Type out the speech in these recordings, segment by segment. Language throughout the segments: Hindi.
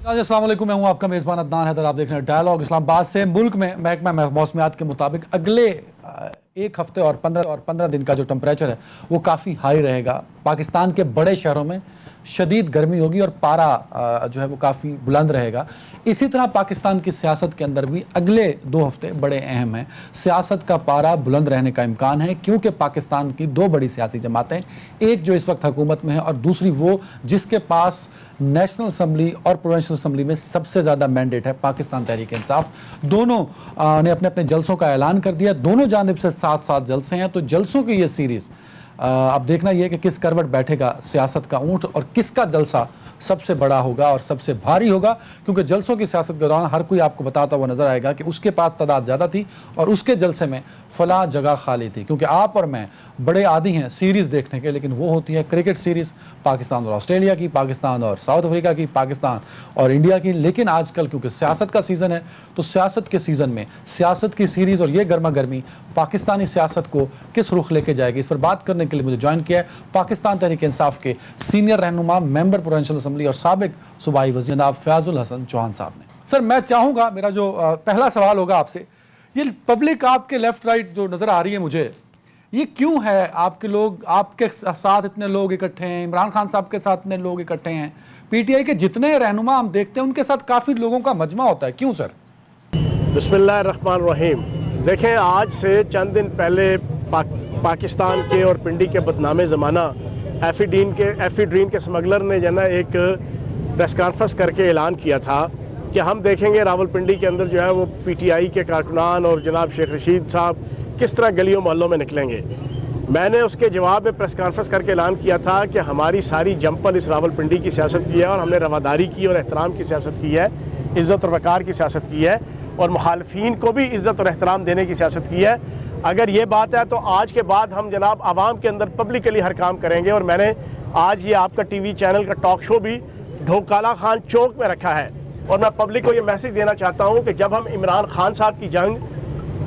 अस्सलाम वालेकुम, मैं हूं आपका मेज़बान अदनान हैदर। आप देख रहे हैं डायलॉग इस्लामाबाद से। मुल्क में महकमा मौसमियात के मुताबिक अगले एक हफ्ते और 15 दिन का जो टेम्परेचर है वो काफ़ी हाई रहेगा। पाकिस्तान के बड़े शहरों में शदीद गर्मी होगी और पारा जो है वो काफ़ी बुलंद रहेगा। इसी तरह पाकिस्तान की सियासत के अंदर भी अगले 2 हफ्ते बड़े अहम हैं। सियासत का पारा बुलंद रहने का इम्कान है क्योंकि पाकिस्तान की 2 बड़ी सियासी जमातें, एक जो इस वक्त हुकूमत में है और दूसरी वो जिसके पास नेशनल असम्बली और प्रोविंशियल असम्बली में सबसे ज़्यादा मैंडेट है, पाकिस्तान तहरीक इंसाफ। दोनों ने अपने अपने जलसों का ऐलान कर दिया। दोनों जानिब से 7-7 जलसे हैं। तो जलसों की ये सीरीज़ अब देखना यह है कि किस करवट बैठेगा सियासत का ऊंट और किसका जलसा सबसे बड़ा होगा और सबसे भारी होगा। क्योंकि जलसों की सियासत के दौरान हर कोई आपको बताता हुआ नजर आएगा कि उसके पास तादाद ज़्यादा थी और उसके जलसे में फला जगह खाली थी। क्योंकि आप और मैं बड़े आदी हैं सीरीज़ देखने के, लेकिन वो होती है क्रिकेट सीरीज़, पाकिस्तान और ऑस्ट्रेलिया की, पाकिस्तान और साउथ अफ्रीका की, पाकिस्तान और इंडिया की। लेकिन आजकल क्योंकि सियासत का सीज़न है तो सियासत के सीज़न में सियासत की सीरीज़ और ये गर्मा गर्मी पाकिस्तानी सियासत को किस रुख लेके जाएगी, इस पर बात करने के लिए मुझे ज्वाइन किया है पाकिस्तान तहरीक इंसाफ के सीनियर रहनुमा, मेंबर प्रोविंशियल असम्बली और साबिक सूबाई वज़ीर जनाब फयाजुल हसन चौहान साहब ने। सर, मैं चाहूँगा, मेरा जो पहला सवाल होगा आपसे, ये पब्लिक आपके लेफ्ट राइट जो नज़र आ रही है मुझे, ये क्यों है आपके लोग, आपके साथ इतने लोग इकट्ठे हैं, इमरान खान साहब के साथ इतने लोग इकट्ठे हैं, पीटीआई के जितने रहनुमा हम देखते हैं उनके साथ काफ़ी लोगों का मजमा होता है, क्यों सर? बिस्मिल्लाहिर्रहमानिर्रहीम। देखें, आज से चंद दिन पहले पाकिस्तान के और पिंडी के बदनामे ज़माना एफीड्रीन के स्मगलर ने जो ना एक प्रेस कॉन्फ्रेंस करके ऐलान किया था कि हम देखेंगे रावलपिंडी के अंदर जो है वो पीटीआई के कारकुनान और जनाब शेख रशीद साहब किस तरह गलियों मोहल्लों में निकलेंगे। मैंने उसके जवाब में प्रेस कॉन्फ्रेंस करके ऐलान किया था कि हमारी सारी जंपल इस रावलपिंडी की सियासत की है और हमने रवादारी की और एहतराम की सियासत की है, इज़्ज़त और वक़ार की सियासत की है और मुखालफीन को भी इज़्ज़त और एहतराम देने की सियासत की है। अगर ये बात है तो आज के बाद हम जनाब आवाम के अंदर पब्लिकली हर काम करेंगे। और मैंने आज ये आपका टीवी चैनल का टॉक शो भी ढोकाला खान चौक में रखा है और मैं पब्लिक को ये मैसेज देना चाहता हूँ कि जब हम इमरान खान साहब की जंग,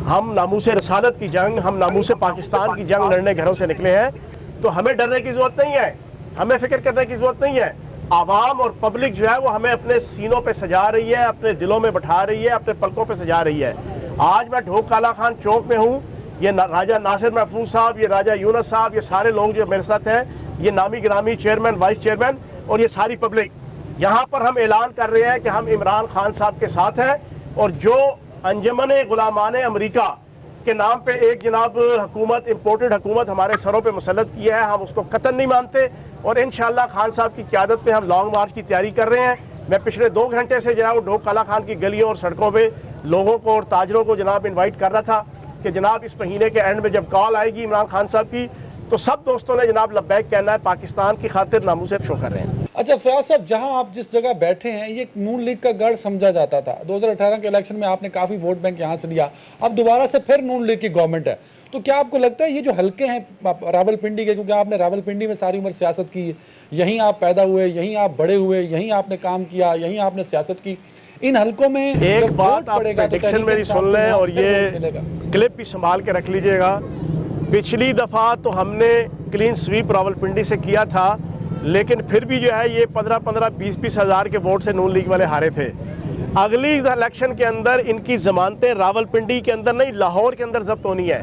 हम नामूस रसालत की जंग, हम नामूस पाकिस्तान की जंग लड़ने घरों से निकले हैं तो हमें डरने की ज़रूरत नहीं है, हमें फ़िक्र करने की ज़रूरत नहीं है। आवाम और पब्लिक जो है वो हमें अपने सीनों पे सजा रही है, अपने दिलों में बैठा रही है, अपने पलकों पे सजा रही है। आज मैं ढोक काला खान चौक में हूँ, ये राजा नासिर महफूज साहब, ये राजा यूनस साहब, ये सारे लोग जो मेरे साथ हैं, ये नामी गिरामी चेयरमैन, वाइस चेयरमैन और ये सारी पब्लिक, यहाँ पर हम ऐलान कर रहे हैं कि हम इमरान खान साहब के साथ हैं। और जो अंजमन गुलामान अमरीका के नाम पे एक जनाब हुकूमत, इम्पोर्टेड हुकूमत हमारे सरों पे मुसल्लत की है, हम उसको कतन नहीं मानते और इंशाअल्लाह खान साहब की क़यादत पे हम लॉन्ग मार्च की तैयारी कर रहे हैं। मैं पिछले 2 घंटे से जनाब ढोक काला खान की गलियों और सड़कों पे लोगों को और ताजरों को जनाब इन्वाइट कर रहा था कि जनाब इस महीने के एंड में जब कॉल आएगी इमरान खान साहब की तो सब दोस्तों ने जनाब लब्बैक कहना है, पाकिस्तान की खातिर नामूस शो कर रहे हैं। अच्छा फयाज साहब, जहां आप जिस जगह बैठे हैं ये नून लीग का गढ़ समझा जाता था। 2018 के इलेक्शन में आपने काफ़ी वोट बैंक यहाँ से लिया, अब दोबारा से फिर नून लीग की गवर्नमेंट है। तो क्या आपको लगता है ये जो हल्के हैं रावलपिंडी के, क्योंकि आपने रावलपिंडी में सारी उम्र सियासत की, यहीं आप पैदा हुए, यहीं आप बड़े हुए, यहीं आपने काम किया, यहीं आपने सियासत की, इन हल्कों में एक बात आप प्रेडिक्शन मेरी सुन लें और ये क्लिप भी संभाल के रख लीजिएगा। पिछली दफ़ा तो हमने क्लीन स्वीप रावलपिंडी से किया था, लेकिन फिर भी जो है ये 15-15, 20-20 हज़ार के वोट से नून लीग वाले हारे थे। अगली इलेक्शन के अंदर इनकी ज़मानतें रावलपिंडी के अंदर नहीं, लाहौर के अंदर जब्त होनी है।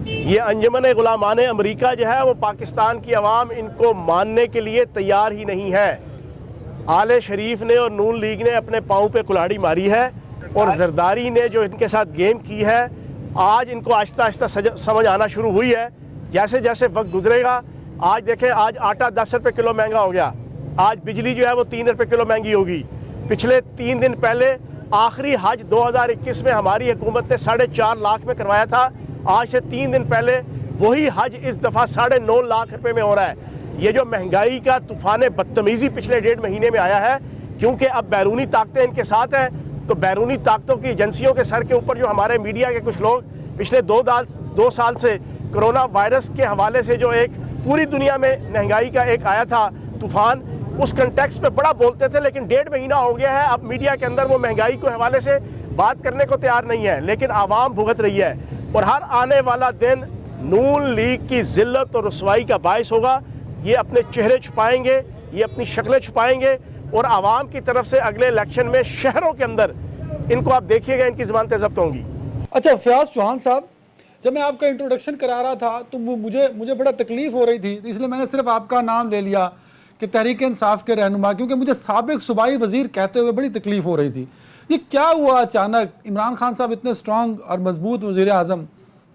ये अंजमन गुलामान अमरीका जो है वो पाकिस्तान की आवाम इनको मानने के लिए तैयार ही नहीं है। आले शरीफ ने और नून लीग ने अपने पाँव पे कुल्हाड़ी मारी है और जरदारी ने जो इनके साथ गेम की है, आज इनको आहिस्ता आहिस्ता समझ आना शुरू हुई है। जैसे जैसे वक्त गुजरेगा, आज देखें, आज आटा 10 रुपये किलो महंगा हो गया, आज बिजली जो है वो 3 रुपये किलो महंगी होगी। पिछले 3 दिन पहले आखिरी हज 2021 में हमारी हुकूमत ने 4.5 लाख में करवाया था, आज से 3 दिन पहले वही हज इस दफ़ा 9.5 लाख रुपये में हो रहा है। ये जो महंगाई का तूफ़ान बदतमीज़ी पिछले 1.5 महीने में आया है, क्योंकि अब बैरूनी ताकतें इनके साथ हैं, तो बैरूनी ताकतों की एजेंसियों के सर के ऊपर जो हमारे मीडिया के कुछ लोग पिछले 2 साल से कोरोना वायरस के हवाले से जो एक पूरी दुनिया में महंगाई का एक आया था तूफ़ान, उस कंटेक्स्ट पे बड़ा बोलते थे, लेकिन 1.5 महीना हो गया है, अब मीडिया के अंदर वो महंगाई के हवाले से बात करने को तैयार नहीं है, लेकिन आवाम भुगत रही है। और हर आने वाला दिन नून लीग की जिल्लत और रुसवाई का बायस होगा। ये अपने चेहरे छुपाएंगे, ये अपनी शक्लें छुपाएंगे और आवाम की तरफ से अगले इलेक्शन में शहरों के अंदर इनको आप देखिएगा, इनकी ज़मानतें ज़ब्त होंगी। अच्छा फयाज चौहान साहब, जब मैं आपका इंट्रोडक्शन करा रहा था तो मुझे बड़ा तकलीफ हो रही थी, इसलिए मैंने सिर्फ आपका नाम ले लिया कि तहरीक इंसाफ के रहनुमा, क्योंकि मुझे साबिक सूबाई वजीर कहते हुए बड़ी तकलीफ हो रही थी। ये क्या हुआ अचानक? इमरान खान साहब इतने स्ट्रांग और मजबूत वजीर आज़म,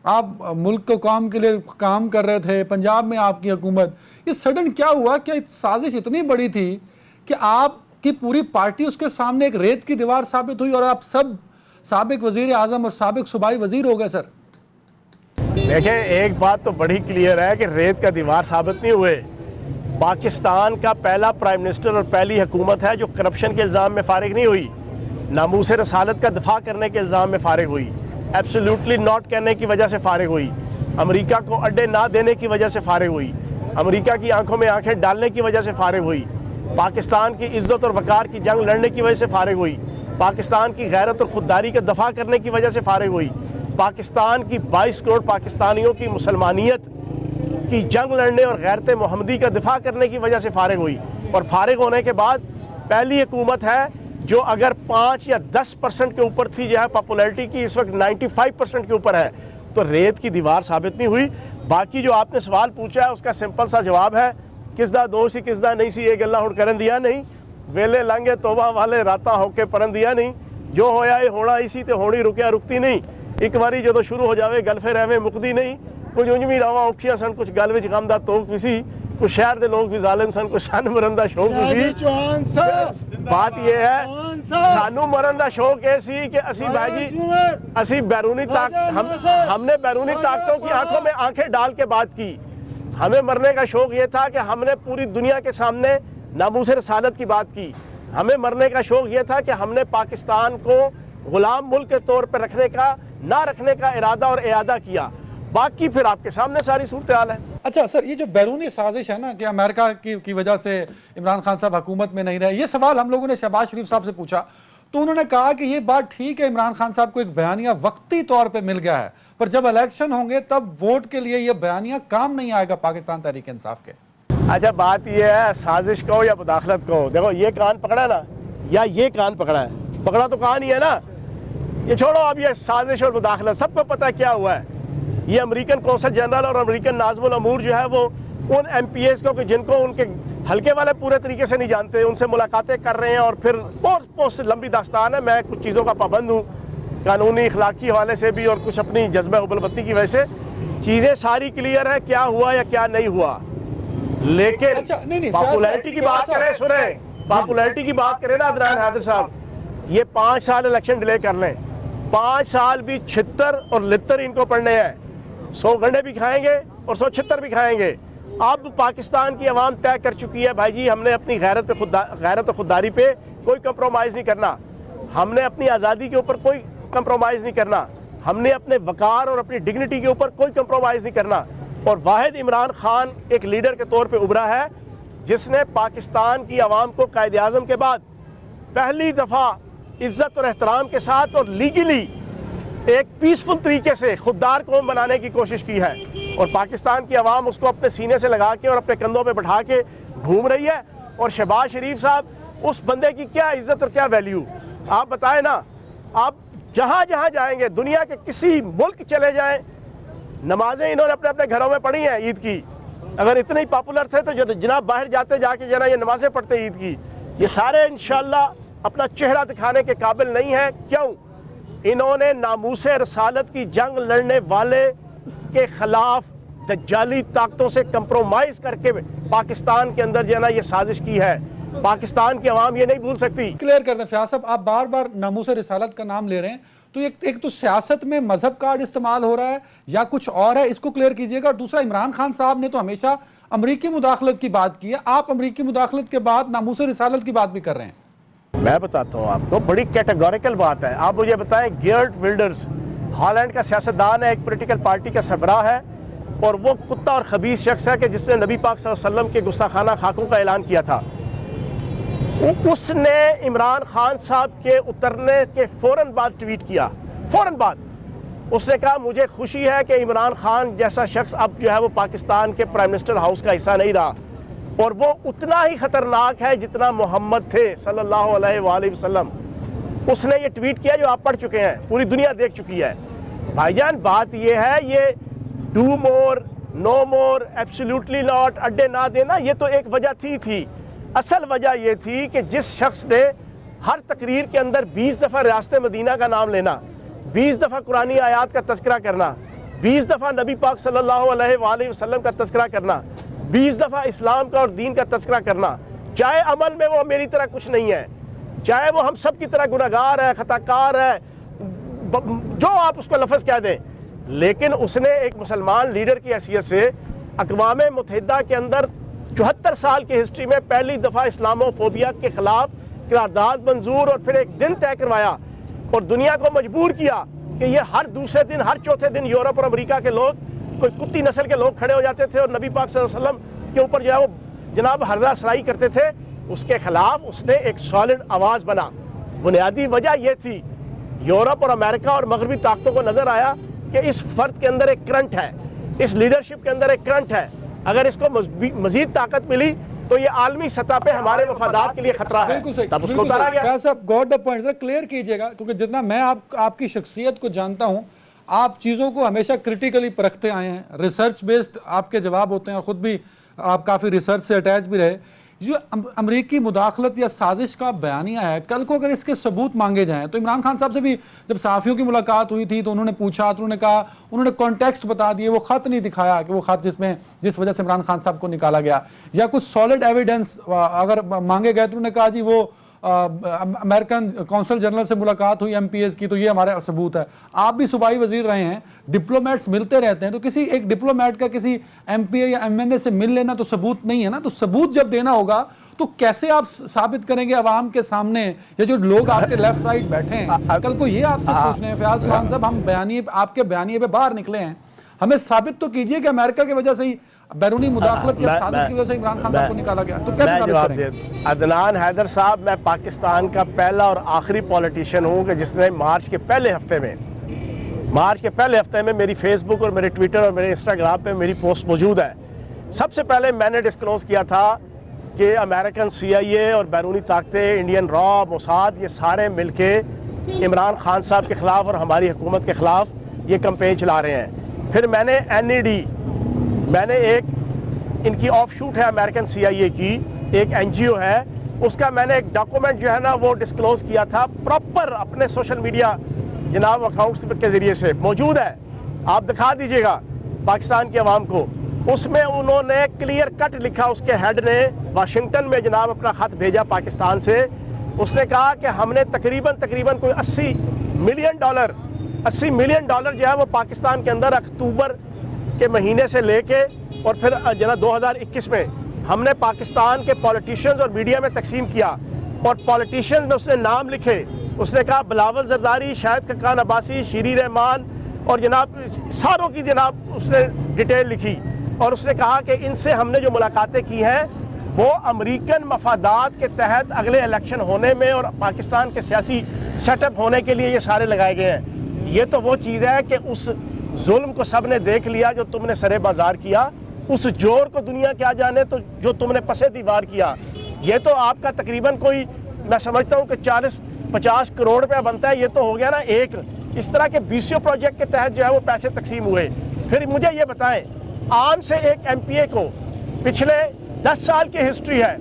आप मुल्क को काम के लिए काम कर रहे थे, पंजाब में आपकी हुकूमत, ये सडन क्या हुआ? क्या साजिश इतनी बड़ी थी कि आपकी पूरी पार्टी उसके सामने एक रेत की दीवार साबित हुई और आप सब साबिक वजीर आज़म और साबिक सूबाई वजीर हो गए? सर देखें, एक बात तो बड़ी क्लियर है कि रेत का दीवार साबित नहीं हुए। पाकिस्तान का पहला प्राइम मिनिस्टर और पहली हुकूमत है जो करप्शन के इल्ज़ाम में फारिग नहीं हुई, नामूस रसालत का दफा करने के इल्ज़ाम में फारिग हुई, एब्सोल्युटली नॉट कहने की वजह से फारिग हुई, अमेरिका को अड्डे ना देने की वजह से फारिग हुई, अमेरिका की आंखों में आंखें डालने की वजह से फारिग हुई, पाकिस्तान की इज़्ज़त और वक़ार की जंग लड़ने की वजह से फारिग हुई, पाकिस्तान की गैरत और खुददारी का दफा करने की वजह से फारिग हुई, पाकिस्तान की 22 करोड़ पाकिस्तानियों की मुसलमानियत की जंग लड़ने और गैरत मोहम्मदी का दिफा करने की वजह से फारिग हुई। और फारिग होने के बाद पहली हुकूमत है जो अगर 5 या 10% के ऊपर थी जो है पॉपुलैरिटी की, इस वक्त 95% के ऊपर है, तो रेत की दीवार साबित नहीं हुई। बाकी जो आपने सवाल पूछा है उसका सिंपल सा जवाब है, किसदा दो सी किसदा नहीं सी, ये गल्ला हुण करन दिया नहीं, वेले लंघे तोबा वाले राता होके परन दिया नहीं, जो होया ये होना इसी ते होनी रुकिया रुकती नहीं, एक बारी जो शुरू हो जावे गल फिर एवें मुकदी नहीं, कुछ उंज भी रावां औखियां सन, कुछ गल विच गम दा तोक भी सी, कुछ शहर दे लोग भी जालिम सन, कुछ सन मरन दा शौक भी सी। बात ये है सानू मरन दा शौक ये सी कि असी भाई जी असी बैरूनी हमने बैरूनी ताकतों की आंखों में आंखें डाल के बात की। हमें मरने का शौक ये था कि हमने पूरी दुनिया के सामने नामूस रसालत की बात की। हमें मरने का शौक ये था कि हमने पाकिस्तान को गुलाम मुल्क के तौर पर रखने का ना रखने का इरादा और इरादा किया। बाकी फिर आपके सामने सारी सूरत हाल है। अच्छा सर, ये जो बैरूनी साजिश है ना कि अमेरिका की वजह से इमरान खान साहब हुकूमत में नहीं रहे, ये सवाल हम लोगों ने शहबाज शरीफ साहब से पूछा तो उन्होंने कहा कि ये बात ठीक है, इमरान खान साहब को एक बयानिया वक्ती तौर पे मिल गया है, पर जब इलेक्शन होंगे तब वोट के लिए ये बयानिया काम नहीं आएगा पाकिस्तान तहरीक इंसाफ के। अच्छा, बात ये है साजिश कहो या मुदाखलत कहो, देखो ये कान पकड़ा ना या ये कान पकड़ा है, पकड़ा तो कान ही है ना, ये छोड़ो अब ये साजिश और मुदाखलत, सबको पता है क्या हुआ है। ये अमेरिकन कौंसल जनरल और अमेरिकन नाज़िमुल अमूर जो है वो उन MPs को कि जिनको उनके हल्के वाले पूरे तरीके से नहीं जानते, उनसे मुलाकातें कर रहे हैं और फिर बहुत लंबी दास्तान है। मैं कुछ चीज़ों का पाबंद हूँ, कानूनी इखलाकी हवाले से भी और कुछ अपनी जज्बा उबलबत्ती की वजह से चीज़ें सारी क्लियर है क्या हुआ या क्या नहीं हुआ। लेकिन अच्छा, नहीं, पॉपुलैरिटी की बात करें, सुने पॉपुलैरिटी की बात करें ना अदनान हैदर साहब, ये 5 साल इलेक्शन डिले कर लें, 5 साल भी 76 और लित्तर इनको पढ़ने हैं, 100 गंडे भी खाएंगे और 176 भी खाएंगे। अब पाकिस्तान की आवाम तय कर चुकी है भाई जी, हमने अपनी गैरत और खुददारी पे कोई कंप्रोमाइज़ नहीं करना, हमने अपनी आज़ादी के ऊपर कोई कंप्रोमाइज़ नहीं करना, हमने अपने वकार और अपनी डिग्निटी के ऊपर कोई कंप्रोमाइज़ नहीं करना। और वाहिद इमरान खान एक लीडर के तौर पे उभरा है जिसने पाकिस्तान की आवाम को कायदे आज़म के बाद पहली दफ़ा इज़्ज़त और एहतराम के साथ और लीगली एक पीसफुल तरीके से खुददार कौम बनाने की कोशिश की है। और पाकिस्तान की आवाम उसको अपने सीने से लगा के और अपने कंधों पे बैठा के घूम रही है। और शहबाज शरीफ साहब, उस बंदे की क्या इज़्ज़त और क्या वैल्यू आप बताएं ना। आप जहाँ जहाँ जाएंगे, दुनिया के किसी मुल्क चले जाएं, नमाजें इन्होंने अपने अपने घरों में पढ़ी हैं ईद की। अगर इतने ही पॉपुलर थे तो जनाब बाहर जाते जाके जना ये नमाजें पढ़ते ईद की। ये सारे इंशाल्लाह अपना चेहरा दिखाने के काबिल नहीं है। क्यों? इन्होंने नामूस रसालत की जंग लड़ने वाले के खिलाफ दज्जाली ताकतों से कंप्रोमाइज़ करके पाकिस्तान के अंदर जो ना ये साजिश की है। पाकिस्तान की आवाम ये नहीं भूल सकती। क्लियर कर दें फयाज साहब, आप बार बार नामूस रिसालत का नाम ले रहे हैं, तो एक तो सियासत में मजहब कार्ड इस्तेमाल हो रहा है या कुछ और है, इसको क्लियर कीजिएगा। और दूसरा, इमरान खान साहब ने तो हमेशा अमरीकी मुदाखलत की बात की है, आप अमरीकी मुदाखलत के बाद नामूस रिसालत की बात भी कर रहे हैं। मैं बताता हूँ आपको, बड़ी कैटेगोरिकल बात है। आप मुझे बताएं, गेर्ट विल्डर्स हॉलैंड का सियासतदान है, एक पॉलिटिकल पार्टी का सरबराह है, और वो कुत्ता और खबीस शख्स है कि जिसने नबी पाक सल्लल्लाहु अलैहि वसल्लम के गुस्ताखाना खाकों का ऐलान किया था। उसने इमरान खान साहब के उतरने के फ़ौरन बाद ट्वीट किया, फ़ौरन बाद उसने कहा मुझे खुशी है कि इमरान खान जैसा शख्स अब जो है वो पाकिस्तान के प्राइम मिनिस्टर हाउस का हिस्सा नहीं रहा। और वो उतना ही ख़तरनाक है जितना मोहम्मद थे सल्लल्लाहु अलैहि वसल्लम। उसने ये ट्वीट किया जो आप पढ़ चुके हैं, पूरी दुनिया देख चुकी है। भाईजान बात ये है, ये do more, no more, absolutely not, अड्डे ना देना, ये तो एक वजह थी। असल वजह ये थी कि जिस शख्स ने हर तकरीर के अंदर 20 दफ़ा रियासत मदीना का नाम लेना, 20 दफ़ा कुरानी आयात का तज़किरा करना, 20 दफ़ा नबी पाक सल्लल्लाहु अलैहि वसल्लम का तज़किरा करना, 20 दफ़ा इस्लाम का और दीन का तज़किरा करना, चाहे अमल में वो मेरी तरह कुछ नहीं है, चाहे वो हम सब की तरह गुनहगार है, खताकार है, जो आप उसको लफ्ज़ कह दें, लेकिन उसने एक मुसलमान लीडर की हैसियत से अक़वाम मुत्तहिदा के अंदर 74 साल की हिस्ट्री में पहली दफ़ा इस्लामोफोबिया के ख़िलाफ़ करारदाद मंजूर और फिर एक दिन तय करवाया और दुनिया को मजबूर किया कि ये हर दूसरे दिन, हर चौथे दिन यूरोप और अमेरिका के लोग, कोई कुत्ती नस्ल के लोग खड़े हो जाते थे और नबी पाक सल्लल्लाहु अलैहि वसल्लम के ऊपर जो है वो जनाब हर्जा सराई करते थे। उसके ख़िलाफ़ उसने एक सॉलिड आवाज़ बना। बुनियादी वजह यह थी, यूरोप और अमेरिका और मगरबी ताकतों को नज़र आया कि इस फ़र्द के अंदर एक करंट है, इस लीडरशिप के अंदर एक करंट है, अगर इसको मज़ीद ताकत मिली तो ये आलमी सतह पे हमारे वफादात के लिए खतरा है। बिल्कुल सही, तब उसको उतारा गया। फैज़ साहब गॉट द पॉइंट, क्लियर कीजिएगा, क्योंकि जितना मैं आपकी शख्सियत को जानता हूं, आप चीज़ों को हमेशा क्रिटिकली परखते आए हैं, रिसर्च बेस्ड आपके जवाब होते हैं और ख़ुद भी आप काफ़ी रिसर्च से अटैच भी रहे। जो अमरीकी मुदाखलत या साजिश का बयानिया है, कल को अगर इसके सबूत मांगे जाएं तो इमरान खान साहब से भी जब सहाफ़ियों की मुलाकात हुई थी तो उन्होंने पूछा, तो उन्होंने कहा, उन्होंने कॉन्टेक्स्ट बता दिए, वो ख़त नहीं दिखाया कि वो ख़त जिस वजह से इमरान खान साहब को निकाला गया, या कुछ सॉलिड एविडेंस अगर मांगे गए तो उन्होंने कहा जी वो अमेरिकन कौंसल जनरल से मुलाकात हुई MPAs की, तो ये हमारा सबूत है। आप भी सूबाई वजीर रहे हैं, डिप्लोमेट्स मिलते रहते हैं, तो किसी एक डिप्लोमेट का किसी MPA या MNA से मिल लेना तो सबूत नहीं है ना। तो सबूत जब देना होगा तो कैसे आप साबित करेंगे अवाम के सामने, या जो लोग आपके लेफ्ट राइट बैठे हैं, कल को ये आपसे पूछ रहे हैं फयाज खान साहब, हम आपके बयानिए पे बाहर निकले हैं, हमें साबित तो कीजिए कि अमेरिका की वजह से ही, बैरूनी मुदाखलत या साजिश की वजह से इमरान खान साहब को निकाला गया, तो कैसे साबित करेंगे? अदनान हैदर साहब, मैं पाकिस्तान का पहला और आखिरी पॉलिटिशियन हूँ कि जिसने मार्च के पहले हफ्ते में मेरी फेसबुक और मेरे ट्विटर और मेरे इंस्टाग्राम पे मेरी पोस्ट मौजूद है। सबसे पहले मैंने डिस्क्लोज किया था कि अमेरिकन CIA और बैरूनी ताकतें, इंडियन रॉ, मोसाद, ये सारे मिलके इमरान खान साहब के ख़िलाफ़ और हमारी हुकूमत के ख़िलाफ़ ये कैंपेन चला रहे हैं। फिर मैंने NED, मैंने एक इनकी ऑफशूट है अमेरिकन CIA की, एक NGO है, उसका मैंने एक डॉक्यूमेंट जो है ना वो डिस्क्लोज किया था, प्रॉपर अपने सोशल मीडिया जनाब अकाउंट्स के ज़रिए से मौजूद है, आप दिखा दीजिएगा पाकिस्तान की आवाम को। उसमें उन्होंने क्लियर कट लिखा, उसके हेड ने वाशिंगटन में जनाब अपना ख़त भेजा पाकिस्तान से। उसने कहा कि हमने तकरीबन कोई 80 मिलियन डॉलर जो है वो पाकिस्तान के अंदर अक्टूबर के महीने से लेके और फिर जना 2021 में हमने पाकिस्तान के पॉलिटिशियंस और मीडिया में तकसीम किया, और पॉलिटिशियंस में उसने नाम लिखे। उसने कहा बिलावल जरदारी, शाहिद खकान अब्बासी, शीरी रहमान और जनाब सारों की जनाब उसने डिटेल लिखी, और उसने कहा कि इनसे हमने जो मुलाकातें की हैं वो अमेरिकन मफादात के तहत अगले इलेक्शन होने में और पाकिस्तान के सियासी सेटअप होने के लिए ये सारे लगाए गए हैं। ये तो वो चीज़ है कि उस जुल्म को सब ने देख लिया जो तुमने सरे बाजार किया, उस जोर को दुनिया क्या जाने तो जो तुमने पसे दीवार किया। ये तो आपका तकरीबन कोई, मैं समझता हूँ कि 40-50 करोड़ रुपया बनता है, ये तो हो गया ना एक। इस तरह के BCO प्रोजेक्ट के तहत जो है वो पैसे तकसीम हुए। फिर मुझे ये बताएं, आम से एक MPA को पिछले 10 साल की हिस्ट्री है,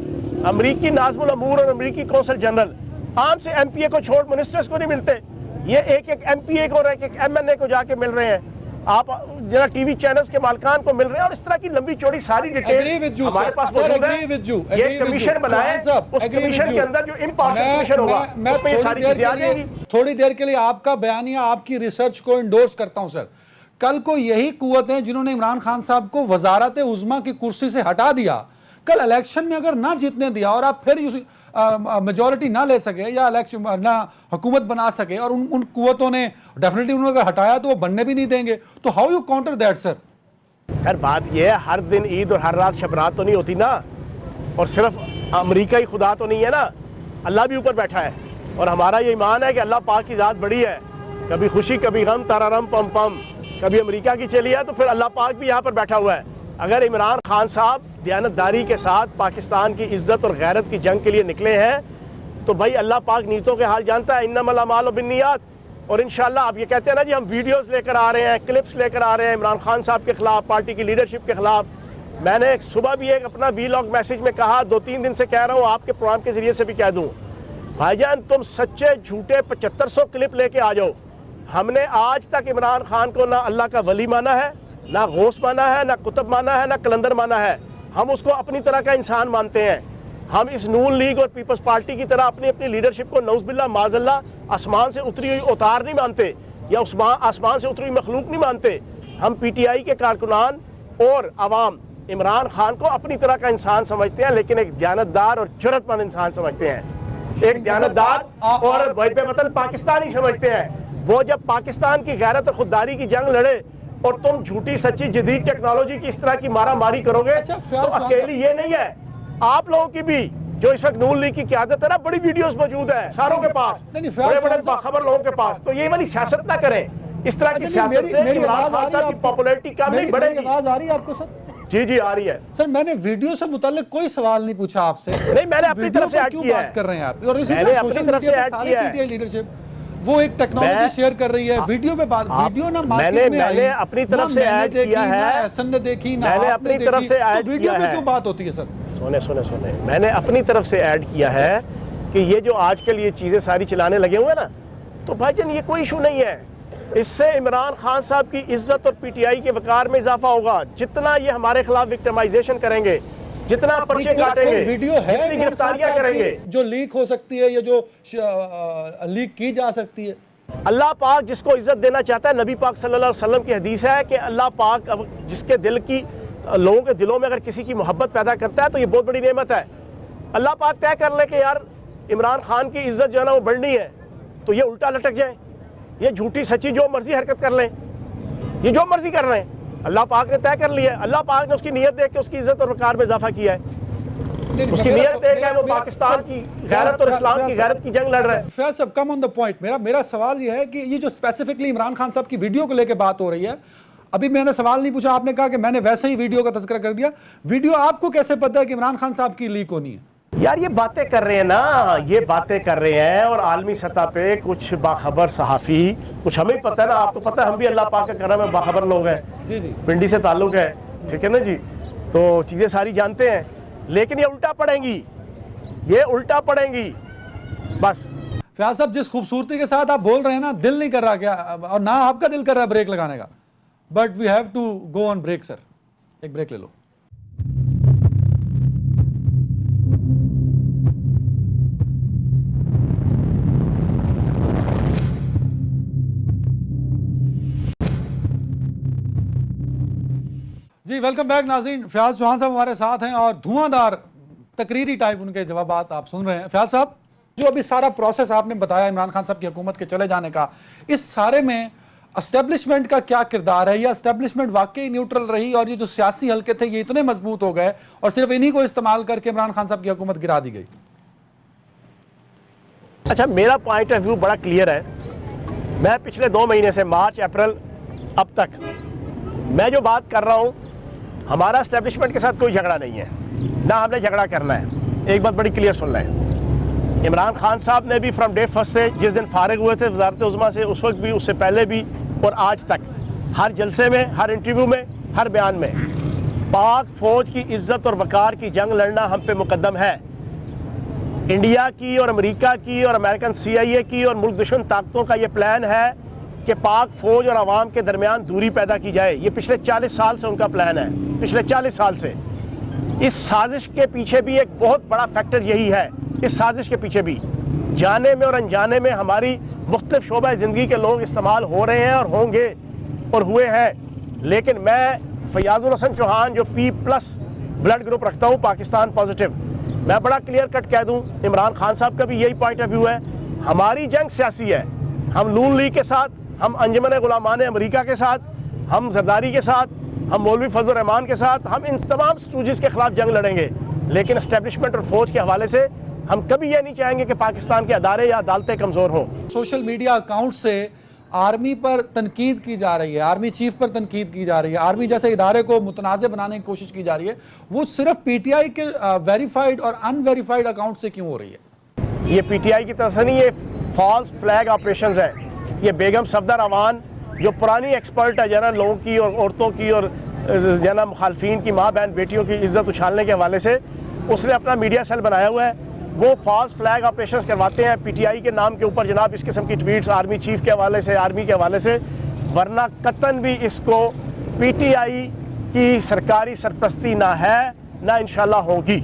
अमरीकी नाज़मुल अमूर और अमरीकी कौंसल जनरल, आम से MPA को छोड़ मिनिस्टर्स को नहीं मिलते, ये एक MPA को और एक MNA को जाके मिल रहे हैं। आप जरा TV चैनल्स के मालिकान को मिल रहे हैं, और इस तरह की लंबी चौड़ी सारी डिटेल हमारे पास मौजूद है। ये कमीशन बनाए, उस कमीशन के अंदर जो इम्पार्शियल कमीशन होगा उसमें ये सारी चीजें आ जाएंगी। थोड़ी देर के लिए आपका बयानिया, आपकी रिसर्च को इंडोर्स करता हूं सर। कल को यही कुव्वत है जिन्होंने इमरान खान साहब को वजारत उज़्मा की कुर्सी से हटा दिया, कल इलेक्शन में अगर ना जीतने दिया और आप फिर मेजॉरिटी ना ले सके या इलेक्शन ना हुकूमत बना सके, और उन कुव्वतों ने डेफिनेटली उन्होंने अगर हटाया तो वो बनने भी नहीं देंगे, तो how you counter that sir? Sir बात ये है, हर दिन ईद और हर रात शबरात तो नहीं होती ना, और सिर्फ अमेरिका ही खुदा तो नहीं है ना, अल्लाह भी ऊपर बैठा है। और हमारा ये ईमान है कि अल्लाह पाक की ज़ात बड़ी है, कभी खुशी कभी गम, तारारम पम पम, कभी अमेरिका की चली है तो फिर अल्लाह पाक भी यहाँ पर बैठा हुआ है। अगर इमरान खान साहब दयानतदारी के साथ पाकिस्तान की इज्जत और गैरत की जंग के लिए निकले हैं तो भाई अल्लाह पाक नीयतों के हाल जानता है, इन्नमल अमालु बिन्नियात। और इंशाल्लाह आप ये कहते हैं ना जी हम वीडियोस लेकर आ रहे हैं, क्लिप्स लेकर आ रहे हैं इमरान खान साहब के खिलाफ, पार्टी की लीडरशिप के खिलाफ। मैंने सुबह भी एक अपना वीलॉग मैसेज में कहा, 2-3 दिन से कह रहा हूँ, आपके प्रोग्राम के जरिए से भी कह दूँ, भाईजान तुम सच्चे झूठे 7500 क्लिप लेके आ जाओ। हमने आज तक इमरान खान को ना अल्लाह का वली माना है, ना गौस माना है, ना कुतुब माना है, ना कलंदर माना है। हम उसको अपनी तरह का इंसान मानते हैं। हम इस नून लीग और पीपल्स पार्टी की तरह अपनी अपनी लीडरशिप को नौज़बिल्लाह माज़अल्लाह आसमान से उतरी हुई उतार नहीं मानते या आसमान से उतरी हुई मखलूक नहीं मानते। हम PTI के कारकुनान और आवाम इमरान खान को अपनी तरह का इंसान समझते हैं, लेकिन एक दयानतदार और जुर्रतमंद इंसान समझते हैं, एक दयानतदार और वतन वतन पाकिस्तानी समझते हैं। वो जब पाकिस्तान की गैरत और खुददारी की जंग लड़े और तुम झूठी सच्ची जदीद टेक्नोलॉजी की इस तरह की मारा मारी करोगे तो अकेली ये नहीं है, आप लोगों की भी जो इस वक्त नून लीग की क़यादत है ना, बड़ी वीडियोस मौजूद है सारों के पास, बड़े बड़े बाखबर लोगों के पास। तो ये वाली सियासत ना करें, इस तरह की सियासत से इमरान खान साहब की पॉपुलैरिटी कम नहीं बढ़ेगी। आवाज आ रही है आपको सर? जी आ रही है सर। मैंने वीडियो से मुताल्लिक कोई सवाल नहीं पूछा आपसे। नहीं, मैंने अपनी तरफ से ऐड किया है। कर रहे हैं आप, और इसी मैंने अपनी तरफ से ऐड किया है। लीडरशिप वो एक टेक्नोलॉजी शेयर कर रही है, वीडियो पे बात, वीडियो ना मार्केट में आई, मैंने अपनी तरफ से ऐड किया है, एहसन ने देखी ना, मैंने अपनी तरफ से ऐड वीडियो किया में है। क्यों बात होती है सर? सुने, मैंने अपनी तरफ से ऐड किया है कि ये जो आजकल ये चीजें सारी चलाने लगे हुए ना, तो भाईजान ये कोई इशू नहीं है। इससे इमरान खान साहब की इज्जत और PTI के वकार में इजाफा होगा। जितना ये हमारे खिलाफ विक्टिमाइजेशन करेंगे, जितना पर्चे काटेंगे, वीडियो है जितनी गिरफ्तारियां करेंगे, जो लीक हो सकती है या जो लीक की जा सकती है। अल्लाह पाक जिसको इज्जत देना चाहता है, नबी पाक सल्लल्लाहु अलैहि वसल्लम की हदीस है कि अल्लाह पाक अब जिसके दिल की लोगों के दिलों में अगर किसी की मोहब्बत पैदा करता है तो ये बहुत बड़ी नेमत है। अल्लाह पाक तय कर ले कि यार इमरान खान की इज्जत जो है ना वो बढ़नी है, तो ये उल्टा लटक जाए, ये झूठी सच्ची जो मर्जी हरकत कर लें, ये जो मर्जी कर रहे हैं, अल्लाह पाक ने तय कर लिया है। अल्लाह पाक ने उसकी नीयत देख के उसकी इज्जत और वकार में इजाफा किया है। उसकी नीयत देख के वो पाकिस्तान की गैरत और इस्लाम की गैरत की जंग लड़ रहा है। फैज साहब, कम ऑन द पॉइंट। मेरा सवाल ये है कि ये जो स्पेसिफिकली इमरान खान साहब की वीडियो को लेकर बात हो रही है, अभी मैंने सवाल नहीं पूछा, आपने कहा कि मैंने वैसे ही वीडियो का तज़किरा कर दिया। वीडियो आपको कैसे पता है कि इमरान खान साहब की लीक होनी है? यार ये बातें कर रहे हैं ना, ये बातें कर रहे हैं, और आलमी सतह पे कुछ बाखबर सहाफ़ी, कुछ हमें पता है ना, आपको पता है हम भी अल्लाह पाक का करम है, बाखबर लोग हैं, जी पिंडी से ताल्लुक़ है, ठीक है ना जी, तो चीज़ें सारी जानते हैं, लेकिन ये उल्टा पड़ेंगी, ये उल्टा पड़ेंगी बस। फयाज साहब, जिस खूबसूरती के साथ आप बोल रहे हैं ना, दिल नहीं कर रहा क्या, और ना आपका दिल कर रहा है ब्रेक लगाने का, but we have to go on break sir. एक ब्रेक ले लो। जी वेलकम बैक नाज़रीन। फयाज चौहान साहब हमारे साथ हैं और धुआंधार तकरीरी टाइप उनके जवाबात आप सुन रहे हैं। फयाज साहब, जो अभी सारा प्रोसेस आपने बताया इमरान खान साहब की हुकूमत के चले जाने का, इस सारे में एस्टेब्लिशमेंट का क्या किरदार है, या एस्टेब्लिशमेंट वाकई न्यूट्रल रही और ये जो सियासी हल्के थे ये इतने मजबूत हो गए और सिर्फ इन्हीं को इस्तेमाल करके इमरान खान साहब की हुकूमत गिरा दी गई? अच्छा, मेरा पॉइंट ऑफ व्यू बड़ा क्लियर है। मैं पिछले 2 महीने से मार्च अप्रैल अब तक मैं जो बात कर रहा हूँ, हमारा एस्टेब्लिशमेंट के साथ कोई झगड़ा नहीं है, ना हमने झगड़ा करना है। एक बात बड़ी क्लियर सुन लें, इमरान खान साहब ने भी फ्रॉम डे फर्स्ट से जिस दिन फारिग हुए थे वज़ारत उज़्मा से, उस वक्त भी, उससे पहले भी और आज तक हर जलसे में, हर इंटरव्यू में, हर बयान में पाक फ़ौज की इज़्ज़त और वक़ार की जंग लड़ना हम पे मुकद्दम है। इंडिया की और अमेरिका की और अमेरिकन CIA की और मुल्क दुश्मन ताकतों का ये प्लान है कि पाक फ़ौज और आवाम के दरमियान दूरी पैदा की जाए। ये पिछले 40 साल से उनका प्लान है, पिछले 40 साल से। इस साजिश के पीछे भी एक बहुत बड़ा फैक्टर यही है, इस साजिश के पीछे भी जाने में और अनजाने में हमारी मुख्तलिफ शोबा ज़िंदगी के लोग इस्तेमाल हो रहे हैं और होंगे और हुए हैं। लेकिन मैं फयाजुल हसन चौहान जो P+ ब्लड ग्रुप रखता हूँ, पाकिस्तान पॉजिटिव, मैं बड़ा क्लियर कट कह दूँ, इमरान खान साहब का भी यही पॉइंट ऑफ व्यू है। हमारी जंग सियासी है, हम नून लीग के साथ, हम अंजुमन गुलामान अमेरिका के साथ, हम जरदारी के साथ, हम मौलवी फजल रहमान के साथ, हम इन तमाम स्टूजिस के खिलाफ जंग लड़ेंगे। लेकिन एस्टेब्लिशमेंट और फौज के हवाले से हम कभी ये नहीं चाहेंगे कि पाकिस्तान के अदारे या अदालतें कमज़ोर हों। सोशल मीडिया अकाउंट से आर्मी पर तनकीद की जा रही है, आर्मी चीफ पर तनकीद की जा रही है, आर्मी जैसे इदारे को मुतनाज़ बनाने की कोशिश की जा रही है, वो सिर्फ पीटीआई के वेरीफाइड और अनवेरीफाइड अकाउंट से क्यों हो रही है? ये पीटीआई की तरफ से नहीं, ये फॉल्स फ्लैग ऑपरेशंस है। ये बेगम सफदर अवान जो पुरानी एक्सपर्ट है जना लोगों की और औरतों की और जना मुखालफिन की माँ बहन बेटियों की इज्जत उछालने के हवाले से उसने अपना मीडिया सेल बनाया हुआ है। वो फॉल्स फ्लैग ऑपरेशंस करवाते हैं पीटीआई के नाम के ऊपर जनाब, इस किस्म की ट्वीट्स आर्मी चीफ के हवाले से, आर्मी के हवाले से, वरना कतन भी इसको पीटीआई की सरकारी सरपरस्ती ना है ना इंशाल्लाह होगी।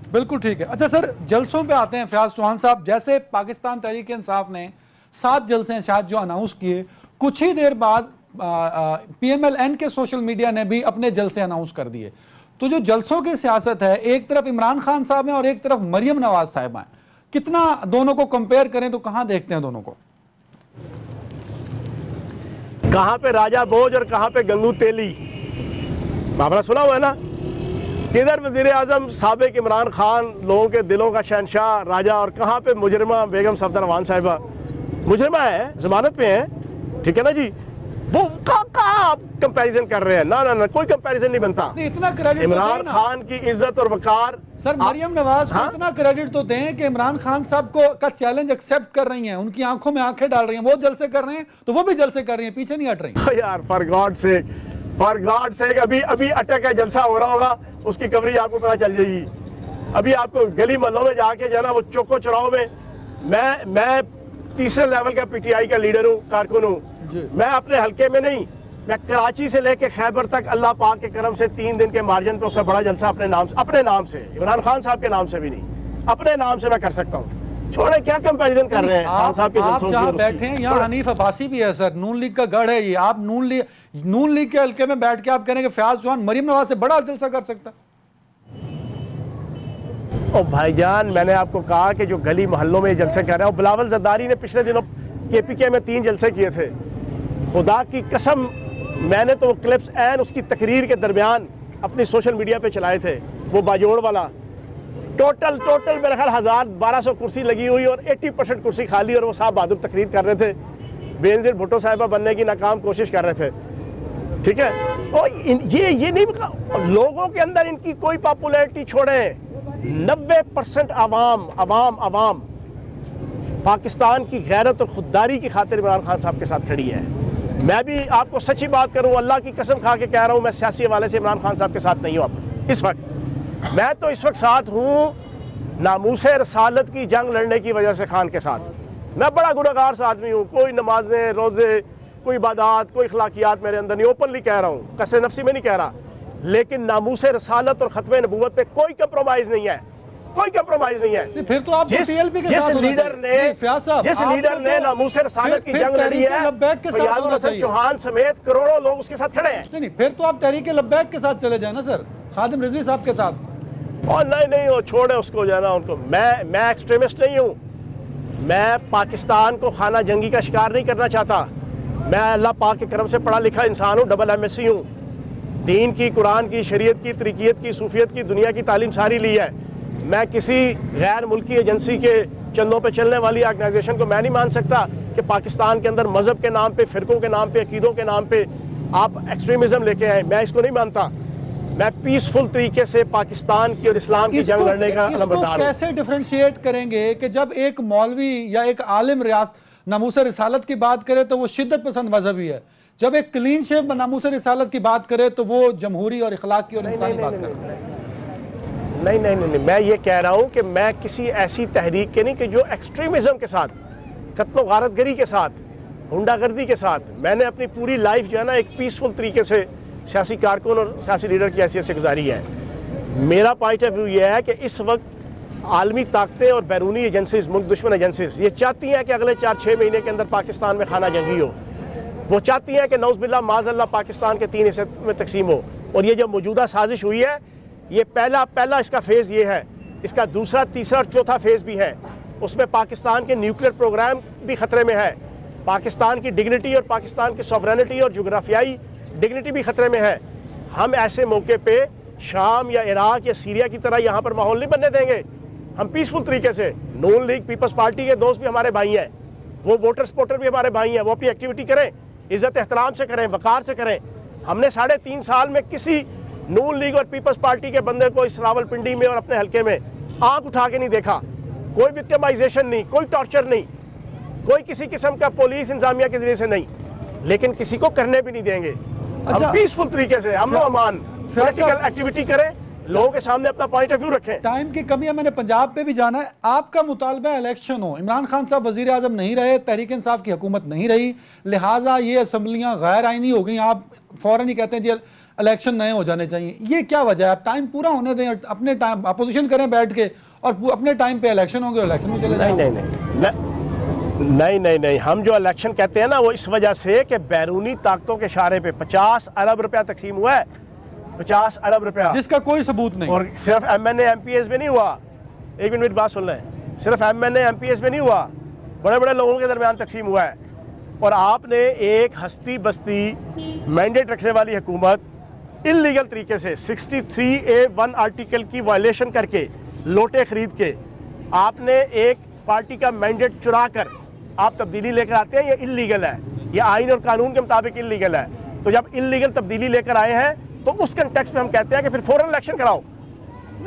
बिल्कुल ठीक है। अच्छा सर, जलसों पे आते हैं फयाज चौहान साहब। जैसे पाकिस्तान तहरीक इंसाफ ने 7 जलसे हैं शायद जो अनाउंस किए, कुछ ही देर बाद पीएमएलएन के सोशल मीडिया ने भी अपने जलसे अनाउंस कर दिए। तो जो जलसों की सियासत है, एक तरफ इमरान खान साहब हैं और एक तरफ मरियम नवाज साहब हैं, कितना दोनों को कंपेयर करें तो कहां देखते हैं दोनों को? कहां पे राजा बोझ और कहां पे गंगू तेली, मामला सुना हुआ है ना। किधर वजीर आजम साबिक इमरान खान लोगों के दिलों का शहनशाह राजा, और कहां पे मुजरिमा बेगम सफदर अवान साहिबा। मुजरिमा है, जमानत पे है, ठीक है ना जी। वो कहाँ आप कंपैरिजन कर रहे हैं? ना ना ना, कोई कंपैरिजन नहीं बनता। नहीं, इतना क्रेडिट इमरान खान की इज्जत और वकार। सर मरियम नवाज को इतना क्रेडिट तो दें कि इमरान खान साहब को का चैलेंज एक्सेप्ट कर रही हैं, उनकी आंखों में आंखें डाल रही हैं, वो जलसे कर रहे हैं तो वो भी जलसे कर रही हैं, पीछे नहीं हट रही। यार फॉर गॉड सेक, अभी अटक है, जलसा हो रहा होगा, उसकी कवरेज आपको पता चल जाएगी। अभी आपको गली मोहल्लों में जाके जाना, वो चौको चौराहों में, मैं तीसरे लेवल का पीटीआई का लीडर हूँ, कारकुन हूँ। मैं अपने हल्के में नहीं, मैं कराची से लेके खैबर तक अल्लाह पाक के करम से 3 दिन के मार्जिन पे उससे बड़ा जलसा अपने नाम से, इमरान खान साहब के नाम से भी नहीं, अपने नाम से मैं कर सकता हूँ। छोड़े, क्या कंपैरिजन कर रहे हैं खान साहब के जलसों की? आप जहां बैठे हैं यहाँ हनीफ अब्बासी भी है सर, नून लीग का गढ़ है ये। आप नून लीग के हल्के में बैठ के आप कह रहे हैं कि फयाज चौहान मरियम नवाज से बड़ा जलसा कर सकता है। ओ भाईजान, मैंने आपको कहा कि जो गली मोहल्लों में जलसे कर रहे हैं, बिलावल जरदारी ने पिछले दिनों केपीके में 3 जलसे किए थे। खुदा की कसम, मैंने तो वो क्लिप्स एन उसकी तकरीर के दरमियान अपनी सोशल मीडिया पे चलाए थे। वो बाजोड़ वाला टोटल मेरे ख्याल 1200 कुर्सी लगी हुई और 80% कुर्सी खाली, और वो साहब बहादुर तकरीर कर रहे थे, बेनज़ीर भुट्टो साहिबा बनने की नाकाम कोशिश कर रहे थे, ठीक है। और ये नहीं, लोगों के अंदर इनकी कोई पॉपुलैरिटी छोड़े, 90% आवाम पाकिस्तान की गैरत और खुददारी की खातिर इमरान खान साहब के साथ खड़ी है। मैं भी आपको सच्ची बात करूं, अल्लाह की कसम खा के कह रहा हूं, मैं सियासी हवाले से इमरान खान साहब के साथ नहीं हूं इस वक्त। मैं तो इस वक्त साथ हूं नामूसे रसालत की जंग लड़ने की वजह से खान के साथ। मैं बड़ा गुनहगार सा आदमी हूं, कोई नमाजें रोज़े, कोई इबादत, कोई अखलाकियात मेरे अंदर नहीं, ओपनली कह रहा हूं, कसर नफ्सी में नहीं कह रहा, लेकिन नामूसे रसालत और खत्मे नबूवत पे कोई कंप्रोमाइज नहीं है, कोई कंप्रोमाइज नहीं है। फिर तो आप जिस लीडर ने नामूसे रसालत की जंग लड़ी है, फयाज हसन चौहान समेत करोड़ों लोग उसके साथ खड़े हैं। नहीं, फिर तो आप तहरीक लब्बैक के साथ चले जाए ना सर, खादिम रिजवी साहब के साथ। और नहीं, वो छोड़े उसको, जाना उनको। मैं एक्सट्रीमिस्ट नहीं हूँ, मैं पाकिस्तान को खाना जंगी का शिकार नहीं करना चाहता। मैं अल्लाह पाक के करम से पढ़ा लिखा इंसान हूँ, डबल MSc हूँ, दीन की, कुरान की, शरीयत की, तरीक़ियत की, सूफियत की, दुनिया की तालीम सारी ली है। मैं किसी गैर मुल्की एजेंसी के चंदों पे चलने वाली ऑर्गेनाइजेशन को मैं नहीं मान सकता कि पाकिस्तान के अंदर मज़हब के नाम पे, फ़िरकों के नाम पे, अकीदों के नाम पे आप एक्सट्रीमिज़म लेके आए। मैं इसको नहीं मानता। मैं पीसफुल तरीके से पाकिस्तान की और इस्लाम की जंग लड़ने का नंबरदार हूं। कैसे डिफरेंशिएट करेंगे कि जब एक मौलवी या एक आलिम नामूसे रिसालत की बात करे तो वो शिद्दत पसंद मजहबी है, जब एक क्लीन शेव नामूसे रिसालत की बात करे तो वो जमहूरी और इखलाक की और इंसानी बात करे? नहीं, मैं ये कह रहा हूँ कि मैं किसी ऐसी तहरीक के नहीं कि जो एक्सट्रीमिज़म के साथ, कत्ल गारतगरी के साथ, गुंडागर्दी के साथ, मैंने अपनी पूरी लाइफ जो है ना एक पीसफुल तरीके से सियासी कारकुन और सियासी लीडर की हैसियत से गुजारी है। मेरा पॉइंट ऑफ व्यू ये है कि इस वक्त आलमी ताकतें और बैरूनी एजेंसीज, मुल्क दुश्मन एजेंसीज, ये चाहती हैं कि अगले 4-6 महीने के अंदर पाकिस्तान में खाना जंगी हो। वो चाहती हैं कि नौज़बिल्लाह माज़अल्लाह पाकिस्तान के 3 हिस्से में तकसीम हो। और ये जो मौजूदा साजिश हुई है, ये पहला इसका फेज़ ये है, इसका दूसरा, तीसरा और चौथा फेज़ भी है। उसमें पाकिस्तान के न्यूक्लियर प्रोग्राम भी ख़तरे में है, पाकिस्तान की डिग्निटी और पाकिस्तान की सॉवरेनिटी और जोग्राफियाई डिग्निटी भी ख़तरे में है। हम ऐसे मौके पे शाम या इराक या सीरिया की तरह यहाँ पर माहौल नहीं बनने देंगे। हम पीसफुल तरीके से, नून लीग, पीपल्स पार्टी के दोस्त भी हमारे भाई हैं, वो वोटर सपोर्टर भी हमारे भाई हैं, वो अपनी एक्टिविटी करें, इज्जत एहतराम से करें, वकार से करें। हमने 3.5 साल में किसी नून लीग और पीपल्स पार्टी के बंदे को इस रावलपिंडी में और अपने हल्के में आंख उठा के नहीं देखा। कोई विक्टिमाइजेशन नहीं, कोई टॉर्चर नहीं, कोई किसी किस्म का पुलिस इंतजामिया के जरिए से नहीं, लेकिन किसी को करने भी नहीं देंगे। हम पीसफुल तरीके से हम अमान पॉलिटिकल एक्टिविटी करें, लोगों के सामने अपना पॉइंट ऑफ व्यू रखें। टाइम की कमी है, मैंने पंजाब पे भी जाना है। आपका मुतालबा इलेक्शन हो, इमरान खान साहब वजीर आजम नहीं रहे, तहरीक इंसाफ की हुकूमत नहीं रही, लिहाजा ये असम्बलियां गैर आइनी हो गई, आप फौरन ही कहते हैं जी इलेक्शन नए हो जाने चाहिए। ये क्या वजह है? आप टाइम पूरा होने दें, अपने टाइम अपोजिशन करें बैठ के, और अपने टाइम पे इलेक्शन होंगे, इलेक्शन में चले जाएं। नहीं, हम जो इलेक्शन कहते हैं ना, वो इस वजह से कि बैरूनी ताकतों के इशारे पे 50 अरब रुपया तकसीम हुआ है, 50 अरब रुपया, जिसका कोई सबूत नहीं। और सिर्फ MNA MPs में नहीं हुआ, एक मिनट बात सुन लें, सिर्फ MNA MPs में नहीं हुआ, बड़े बड़े लोगों के दरमियान तकसीम हुआ है। और आपने एक हस्ती बस्ती मैंडेट रखने वाली हुकूमत इल्लीगल तरीके से 63A1 आर्टिकल की वायलेशन करके, लोटे खरीद के, आपने एक पार्टी का मैंडेट चुरा कर आप तब्दीली लेकर आते हैं, ये इल्लीगल है, ये आइन और कानून के मुताबिक इल्लीगल है। तो जब इल्लीगल तब्दीली लेकर आए हैं तो उस कंटेक्स्ट में हम कहते हैं कि फिर फौरन इलेक्शन कराओ,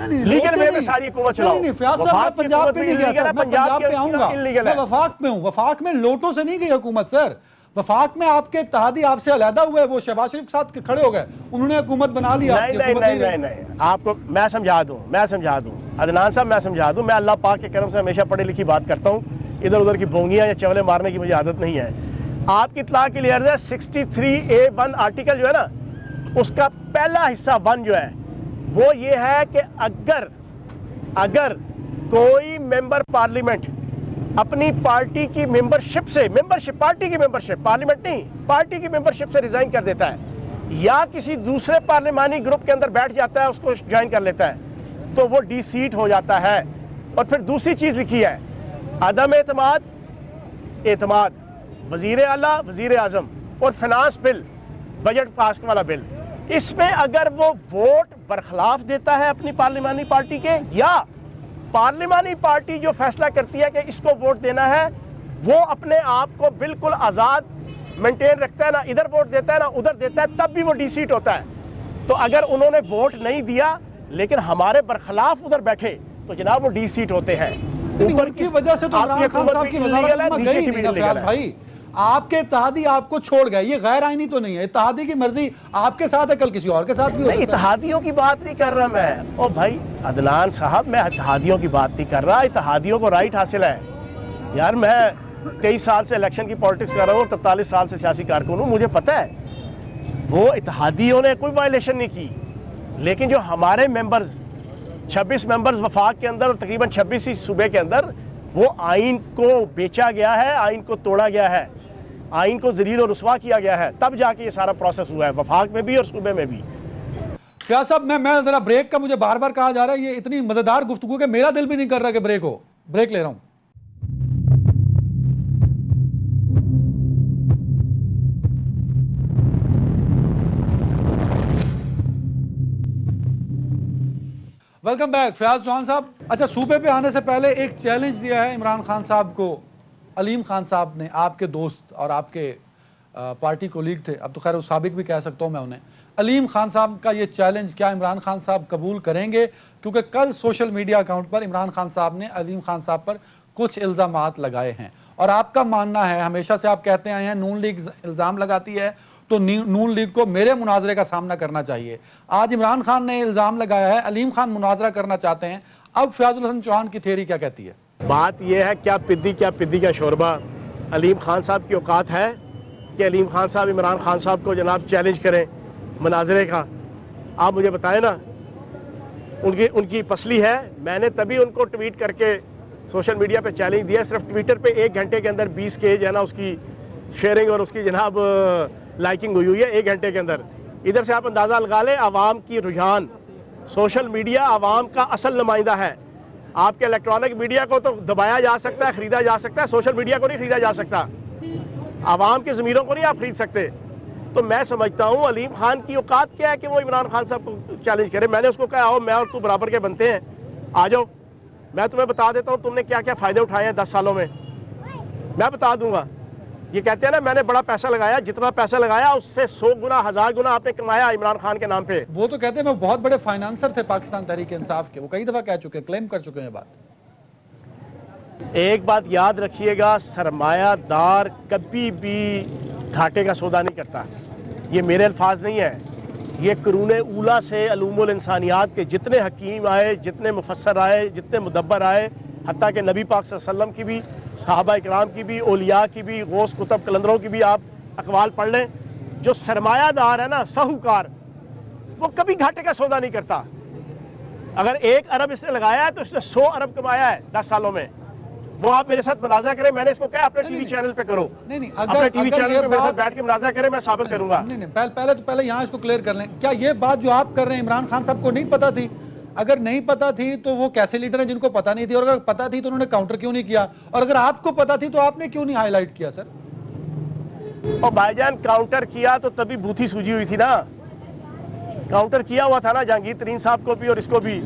लीगल वे में सारी हुकूमत चलाओ। पंजाब पे नहीं गया सर, मैं पंजाब पे आऊंगा, मैं वफाक में हूँ। वफाक में लोटों से नहीं गई हुकूमत सर, वफाक में आपके इत्तेहादी आपसे अलहदा हुए, वो शहबाज शरीफ के साथ खड़े हो गए, उन्होंने हुकूमत बना ली। नहीं, आपको मैं समझा दूं अदनान साहब, मैं समझा दूं। मैं अल्लाह पाक के करम से हमेशा पढ़ी लिखी बात करता हूँ, इधर उधर की बोंगियां या चवले मारने की मुझे आदत नहीं है। आपकी इत्तला के लिए अर्ज है, 63A1 आर्टिकल जो है ना, उसका पहला हिस्सा 1 जो है वो ये है कि अगर कोई मेंबर पार्लियामेंट अपनी पार्टी की मेंबरशिप से, पार्टी की मेंबरशिप, पार्लियामेंट नहीं, पार्टी की मेंबरशिप से रिजाइन कर देता है, या किसी दूसरे पार्लिमानी ग्रुप के अंदर बैठ जाता है, उसको ज्वाइन कर लेता है, तो वो डी-सीट हो जाता है। और फिर दूसरी चीज लिखी है, अदम एतमाद, वजीर आला, वजीर आजम और फिनांस बिल, बजट पास वाला बिल, इसमें अगर वो वोट बरखलाफ देता है अपनी पार्लिमानी पार्टी के, या पार्लिमानी पार्टी जो फैसला करती है कि इसको वोट देना है, वो अपने आप को बिल्कुल आज़ाद मेंटेन रखता है, ना इधर वोट देता है ना उधर देता है, तब भी वो डी-सीट होता है। तो अगर उन्होंने वोट नहीं दिया लेकिन हमारे बरखलाफ उधर बैठे, तो जनाब वो डी-सीट होते हैं। ऊपर की वजह से तो इमरान खान साहब की वज़ारत में गई नहीं फयाज भाई, आपके इत्तेहादी आपको छोड़ गए, ये गैर आईनी तो नहीं है। इत्तेहादी की मर्जी आपके साथ है, कल किसी और के साथ भी हो सकता है। इत्तेहादियों की बात नहीं कर रहा मैं, ओ भाई अदनान साहब, मैं इत्तेहादियों की बात नहीं कर रहा। इत्तेहादियों को राइट हासिल है यार, मैं 23 साल से इलेक्शन की पॉलिटिक्स कर रहा हूँ और 43 साल से सियासी कारकुन हूँ, मुझे पता है वो इत्तेहादियों ने कोई वायलेशन नहीं की। लेकिन जो हमारे मेंबर्स 26 मेंबर्स वफाक के अंदर और तकरीबन 26 ही सूबे के अंदर, वो आइन को बेचा गया है, आइन को तोड़ा गया है, आइन को जलील और रुस्वा किया गया है, तब जाके ये सारा प्रोसेस हुआ है, वफाक में भी और सूबे में भी। क्या साहब, मैं जरा ब्रेक का, मुझे बार बार कहा जा रहा है, ये इतनी मजेदार गुफ्तगू कि मेरा दिल भी नहीं कर रहा कि ब्रेक हो। ब्रेक ले रहा हूं। वेलकम बैक फयाज चौहान साहब। अच्छा, सूबे पे आने से पहले एक चैलेंज दिया है इमरान खान साहब को अलीम खान साहब ने, आपके दोस्त और आपके पार्टी कोलीग थे, अब तो खैर साबिक भी कह सकता हूँ मैं उन्हें। अलीम खान साहब का ये चैलेंज क्या इमरान खान साहब कबूल करेंगे? क्योंकि कल सोशल मीडिया अकाउंट पर इमरान खान साहब ने अलीम खान साहब पर कुछ इल्ज़ामात लगाए हैं, और आपका मानना है, हमेशा से आप कहते आए हैं नून लीग इल्ज़ाम लगाती है तो नून लीग को मेरे मुनाजरे का सामना करना चाहिए। आज इमरान खान ने इल्ज़ाम लगाया है, अलीम खान मुनाजरा करना चाहते हैं। अब फयाजुल हसन चौहान की थ्योरी क्या कहती है? बात यह है, क्या पिद्दी का शोरबा अलीम खान साहब की औकात है कि अलीम खान साहब इमरान खान साहब को जनाब चैलेंज करें मुनाजरे का? आप मुझे बताएं ना, उनकी पसली है। मैंने तभी उनको ट्वीट करके सोशल मीडिया पे चैलेंज दिया, सिर्फ ट्विटर पे 1 घंटे के अंदर 20 के जो है ना उसकी शेयरिंग और उसकी जनाब लाइकिंग हुई है 1 घंटे के अंदर। इधर से आप अंदाज़ा लगा लें, आवाम की रुझान, सोशल मीडिया आवाम का असल नुमाइंदा है। आपके इलेक्ट्रॉनिक मीडिया को तो दबाया जा सकता है, ख़रीदा जा सकता है, सोशल मीडिया को नहीं ख़रीदा जा सकता, आवाम की ज़मीरों को नहीं आप खरीद सकते। तो मैं समझता हूँ अलीम खान की औकात क्या है कि वो इमरान खान साहब को चैलेंज करे। मैंने उसको कहा, आओ मैं और तू बराबर के बनते हैं, आ जाओ, मैं तुम्हें बता देता हूँ तुमने क्या क्या फ़ायदे उठाए हैं 10 सालों में। मैं बता दूंगा। ये कहते हैं ना मैंने बड़ा पैसा लगाया, जितना पैसा लगाया उससे 100 गुना 1000 गुना आपने कमाया इमरान खान के नाम पे। वो तो कहते हैं मैं बहुत बड़े फाइनेंसर थे पाकिस्तान तहरीक इंसाफ के, वो कई दफा कह चुके हैं, क्लेम कर चुके हैं ये बात। एक बात याद रखिएगा, सरमायादार कभी भी घाटे का सौदा नहीं करता। ये मेरे अल्फाज नहीं है, ये कुरून ऊला से अलूमुल इंसानियात के जितने हकीम आए, जितने मुफस्सर आए, जितने मुदब्बर आए, हत्ता कि नबी पाक सल्लल्लाहु अलैहि वसल्लम की भी, सहाबा इकराम की भी, औलिया की भी, गौस कुतुब कलंदरों की भी आप अकवाल पढ़ लें। जो सरमायादार है ना, साहूकार, वो कभी घाटे का सौदा नहीं करता। अगर 1 अरब इसने लगाया है तो इसने 100 अरब कमाया है 10 सालों में। वो आप मेरे साथ मुनाजा करें, मैंने इसको कहा अपने टीवी चैनल पे करो। नहीं, अपने टीवी चैनल पे मेरे साथ बैठ के मुनाजा करें, मैं साबित करूंगा। नहीं, पहले यहाँ इसको क्लियर कर लें। क्या ये बात जो आप कर रहे हैं इमरान खान साहब को नहीं पता थी? अगर नहीं पता थी तो वो कैसे लीडर हैं जिनको पता नहीं थी, और अगर पता थी तो उन्होंने काउंटर क्यों नहीं किया, और अगर आपको पता थी तो आपने क्यों नहीं हाईलाइट किया सर? और भाईजान काउंटर किया तो तभी बूथी सूजी हुई थी ना। काउंटर किया हुआ था ना जहांगीर तरीन साहब को भी और इसको भी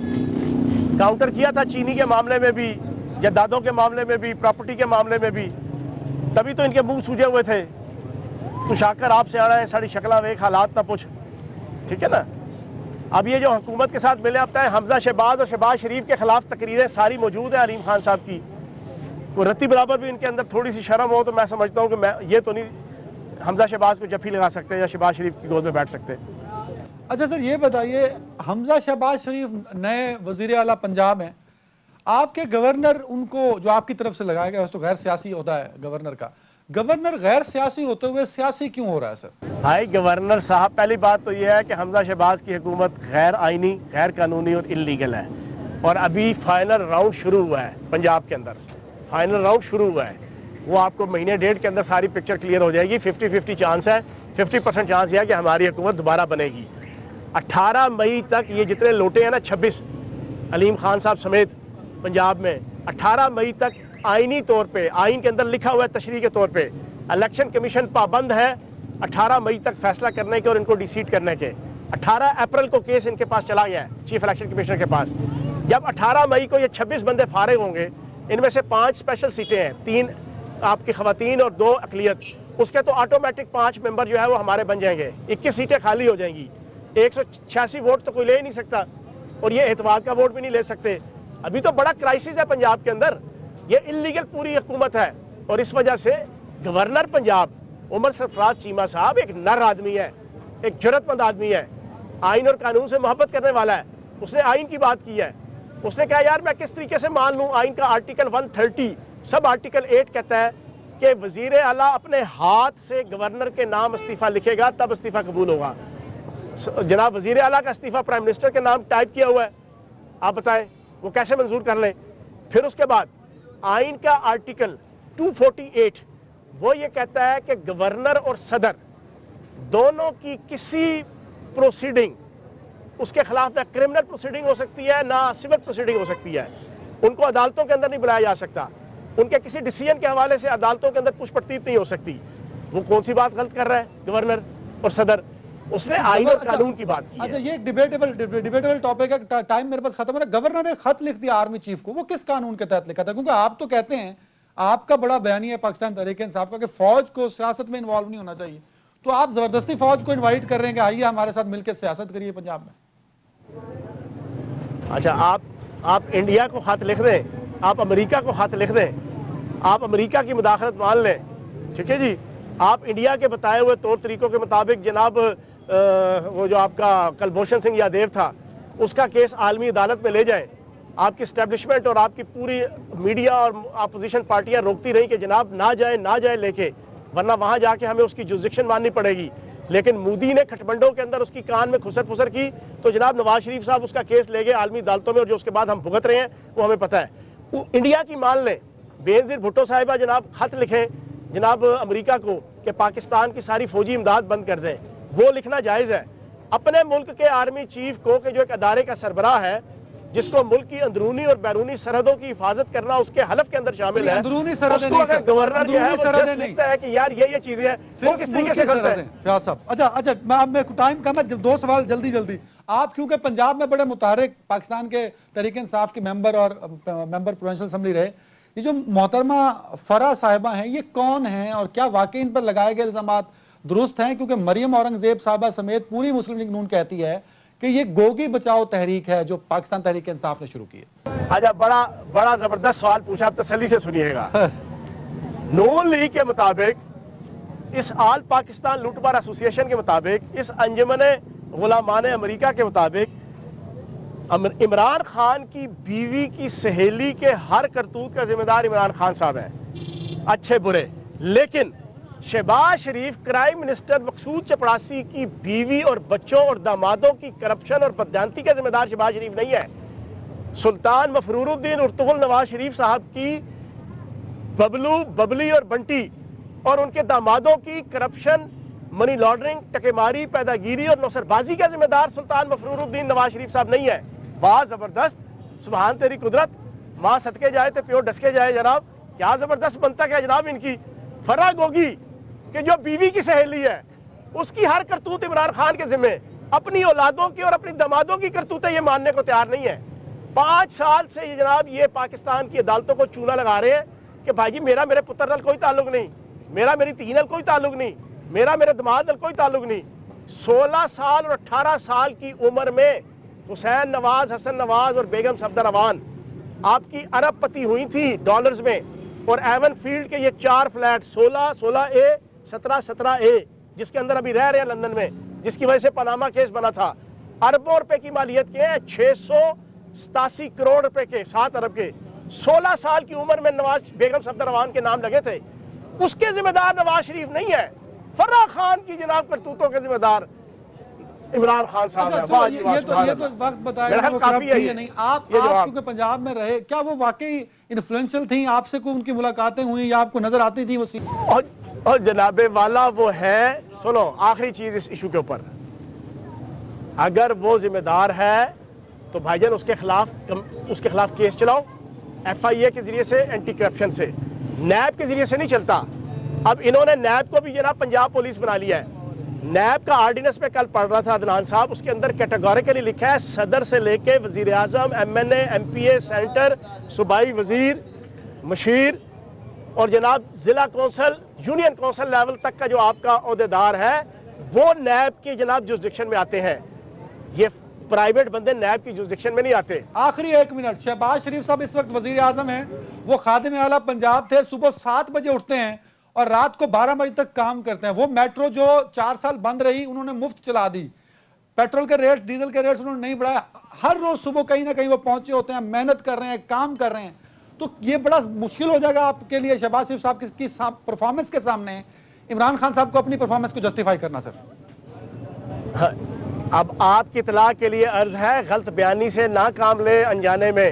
काउंटर किया था, चीनी के मामले में भी, जद्दादों के मामले में भी, प्रॉपर्टी के मामले में भी। तभी तो इनके मुंह सूजे हुए थे। तू शाकर आपसे आ रहा है, साड़ी शक्ला वेख हालात ना पूछ, ठीक है ना। अब ये जो हुकूमत के साथ मिले, अब हमजा शहबाज और शहबाज शरीफ के खिलाफ तकरीरें सारी मौजूद है अलीम खान साहब की। वो रत्ती बराबर भी इनके अंदर थोड़ी सी शर्म हो तो मैं समझता हूँ कि मैं ये तो नहीं हमजा शहबाज को जफ्फी लगा सकते या शहबाज शरीफ की गोद में बैठ सकते। अच्छा सर, ये बताइए, हमजा शहबाज शरीफ नए वजीर आला पंजाब हैं, आपके गवर्नर उनको जो आपकी तरफ से लगाया गया, तो गैर सियासी होता है गवर्नर का, गवर्नर गैर सियासी होते हुए सियासी क्यों हो रहा है सर? भाई गवर्नर साहब, पहली बात तो यह है कि हमजा शहबाज की हुकूमत गैर आइनी, गैर कानूनी और इल्लीगल है। और अभी फाइनल राउंड शुरू हुआ है पंजाब के अंदर, फाइनल राउंड शुरू हुआ है। वो आपको महीने डेढ़ के अंदर सारी पिक्चर क्लियर हो जाएगी। 50-50 चांस है, 50% चांस यह है कि हमारी हुकूमत दोबारा बनेगी। 18 मई तक ये जितने लोटे हैं ना, 26 अलीम खान साहब समेत पंजाब में, 18 मई तक आईनी तौर पे, आइन के अंदर लिखा हुआ है तशरीह के तौर पे, इलेक्शन कमीशन पाबंद है 18 मई तक फैसला करने के और इनको डिसीट करने के। 18 अप्रैल को केस इनके पास चला गया है चीफ इलेक्शन कमिश्नर के पास। जब 18 मई को ये 26 बंदे फारिग होंगे, इनमें से 5 स्पेशल सीटें हैं, 3 आपकी खवातीन और 2 अकलियत, उसके तो ऑटोमेटिक 5 मेंबर जो है वो हमारे बन जाएंगे। 21 सीटें खाली हो जाएंगी। 186 वोट तो कोई ले ही नहीं सकता, और ये एतमाद का वोट भी नहीं ले सकते। अभी तो बड़ा क्राइसिस है पंजाब के अंदर, ये इल्लीगल पूरी हुकूमत है। और इस वजह से गवर्नर पंजाब उमर सरफराज चीमा साहब एक नर आदमी है, एक जुर्रतमंद आदमी है, आइन और कानून से मोहब्बत करने वाला है। उसने आइन की बात की है। उसने कहा यार मैं किस तरीके से मान लूँ, आइन का आर्टिकल 130 सब आर्टिकल 8 कहता है कि वजीर आला अपने हाथ से गवर्नर के नाम इस्तीफा लिखेगा तब इस्तीफा कबूल होगा। जनाब वजीर आला का इस्तीफा प्राइम मिनिस्टर के नाम टाइप किया हुआ है, आप बताएं वो कैसे मंजूर कर लें। फिर उसके बाद आइन का आर्टिकल 248 वो ये कहता है कि गवर्नर और सदर दोनों की किसी प्रोसीडिंग, उसके खिलाफ ना क्रिमिनल प्रोसीडिंग हो सकती है ना सिविल प्रोसीडिंग हो सकती है। उनको अदालतों के अंदर नहीं बुलाया जा सकता, उनके किसी डिसीजन के हवाले से अदालतों के अंदर कुछ प्रतीत नहीं हो सकती। वो कौन सी बात गलत कर रहा है गवर्नर और सदर? उसने आइन और कानून की बात की। अच्छा, ये एक डिबेटेबल टॉपिक है, टाइम मेरे पास खत्म हो रहा है। गवर्नर ने खत लिख दिया आर्मी चीफ को, वो किस कानून के तहत लिखा था? क्योंकि आप तो कहते हैं, आपका बड़ा बयानी है पाकिस्तान तहरीक इंसाफ का कि फौज को सियासत में इन्वॉल्व नहीं होना चाहिए, तो आप जबरदस्ती फौज को इन्वाइट कर रहे हैं कि आइए हमारे साथ मिलकर सियासत करिए पंजाब में। अच्छा, आप इंडिया को खत लिख दें, आप अमेरिका को खत लिख दें, आप अमेरिका की मुदाखलत मान लें, ठीक है जी। आप इंडिया के बताए हुए तौर तरीकों के मुताबिक जनाब वो जो आपका कुलभूषण सिंह यादव था उसका केस आलमी अदालत में ले जाएं। आपकी इस्टेब्लिशमेंट और आपकी पूरी मीडिया और अपोजिशन पार्टियां रोकती रही कि जनाब ना जाए लेके, वरना वहां जाके हमें उसकी जुरिस्डिक्शन माननी पड़ेगी। लेकिन मोदी ने खटमंडों के अंदर उसकी कान में खुसर फुसर की, तो जनाब नवाज शरीफ साहब उसका केस ले गए आलमी अदालतों में, और जो उसके बाद हम भुगत रहे हैं वो हमें पता है। इंडिया की मान लें, बेनजीर भुट्टो साहिबा जनाब खत लिखें जनाब अमेरिका को कि पाकिस्तान की सारी फौजी इमदाद बंद कर दें, वो लिखना जायज़ है। अपने मुल्क के आर्मी चीफ को, कि जो एक अदारे का सरबराह है जिसको मुल्क की अंदरूनी और बैरूनी सरहदों की हिफाजत करना उसके हलफ के अंदर शामिल है, अंदरूनी सरहदें उसको अगर गवर्नर जो है वो जस्ट लिखता है कि यार ये चीजें हैं, वो किस तरीके से करता है? फयाज साहब, अच्छा, मैं टाइम कम है, 2 सवाल जल्दी। आप क्योंकि पंजाब में बड़े मुतारिक पाकिस्तान के तहरीक इंसाफ के मेंबर और मेंबर प्रोविंशियल असेंबली रहे, ये जो मोहतरमा फरा साहिबा हैं, ये कौन हैं और क्या वाकई इन पर लगाए गए इल्जामात दुरुस्त हैं? क्योंकि मरियम औरंगजेब साहिबा समेत पूरी मुस्लिम लीग नून कहती है कि ये गोगी बचाओ तहरीक है जो पाकिस्तान तहरीक इंसाफ ने शुरू की है। अच्छा, बड़ा जबरदस्त सवाल पूछा, आप तसल्ली से सुनिएगा। नून लीग के मुताबिक, इस आल पाकिस्तान लूटमार एसोसिएशन के मुताबिक, इस अंजुमन गुलामान अमेरिका के मुताबिक, इमरान खान की बीवी की सहेली के हर करतूत का जिम्मेदार इमरान खान साहब है, अच्छे बुरे। लेकिन शहबाज शरीफ क्राइम मिनिस्टर मकसूद चपड़ासी की बीवी और बच्चों और दामादों की करप्शन और बदयांती का जिम्मेदार शहबाज शरीफ नहीं है। सुल्तान मफरूरुद्दीन उर्तुगुल नवाज शरीफ साहब की बबलू, बबली और बंटी और उनके दामादों की करप्शन, मनी लॉन्ड्रिंग, टकेमारी, पैदागिरी और नौसरबाजी का जिम्मेदार सुल्तान मफरूरुद्दीन नवाज शरीफ साहब नहीं है। वाह जबरदस्त, सुभान तेरी कुदरत, माँ सदके जाए तो प्यो डसके जाए। जनाब क्या जबरदस्त बनता क्या जनाब इनकी। फरा गोगी कि जो बीवी की सहेली है, उसकी हर करतूत इमरान खान के जिम्मे, अपनी औलादों की और अपनी दामादों की करतूतें ये मानने को तैयार नहीं है। 5 साल से ये जनाब ये पाकिस्तान की अदालतों को चूना लगा रहे हैं कि भाई जी मेरा मेरे पुत्र नाल कोई ताल्लुक नहीं, मेरा मेरी धी नाल कोई ताल्लुक नहीं, मेरा मेरे दामाद नाल कोई ताल्लुक नहीं। 16 साल और 18 साल की उम्र में हुसैन नवाज, हसन नवाज और बेगम सफदर अवान आपकी अरबपति हुई थी डॉलर्स में। और एवन फील्ड के ये 4 फ्लैट 16A, 17A, जिसके अंदर अभी रह रहे हैं लंदन में, जिसकी वजह से पनामा केस बना था, अरबों रुपए की मालियत के हैं, 687 करोड़ रुपए के, 7 अरब के। 16 साल की उम्र में नवाज बेगम सफदर अवान के नाम लगे थे। उसके जिम्मेदार नवाज शरीफ नहीं है, फर्रा खान की जनाब करतूतों के जिम्मेदार इमरान खान साहब है। वाह जी वाह, ये तो वक्त बताएगा वो काफी करप्ट है नहीं। आप क्योंकि पंजाब में रहे, क्या वो वाकई इन्फ्लुएंशियल थी? आपसे कोई उनकी मुलाकातें हुई या आपको नजर आती थी वो सीन? और जनाबे वाला वो है, सुनो आखिरी चीज इस इशू के ऊपर, अगर वो जिम्मेदार है तो भाईजान उसके खिलाफ केस चलाओ, FIA के जरिए से, एंटी करप्शन से, नैब के जरिए से नहीं चलता। अब इन्होंने नैब को भी जनाब पंजाब पुलिस बना लिया है। नैब का ऑर्डिनेंस में कल पढ़ रहा था अदनान साहब, उसके अंदर कैटेगोरिकली लिखा है सदर से लेके वजीर आजम, MNA, MPA, सेनेटर, सूबाई वजीर, मशीर और जनाब जिला कौंसल, यूनियन कौंसल लेवल तक का जो आपका ओहदेदार है वो नैब के जनाब जुरिसडिक्शन में आते हैं। ये प्राइवेट बंदे नैब की जुरिसडिक्शन में नहीं आते। आखिरी 1 मिनट, शहबाज शरीफ साहब इस वक्त वजीर आजम हैं, वो खादिम आला पंजाब थे, सुबह 7 बजे उठते हैं और रात को 12 बजे तक काम करते हैं। वो मेट्रो जो 4 साल बंद रही उन्होंने मुफ्त चला दी, पेट्रोल के रेट्स, डीजल के रेट्स उन्होंने नहीं बढ़ाया। हर रोज सुबह कहीं ना कहीं वो पहुंचे होते हैं, मेहनत कर रहे हैं, काम कर रहे हैं। तो ये बड़ा मुश्किल हो जाएगा आपके लिए शहबाज शरीफ साहब की परफॉर्मेंस के सामने इमरान खान साहब को अपनी परफॉर्मेंस को जस्टिफाई करना। सर हाँ, अब आपकी इतला के लिए अर्ज है, गलत बयानी से ना काम ले अनजाने में।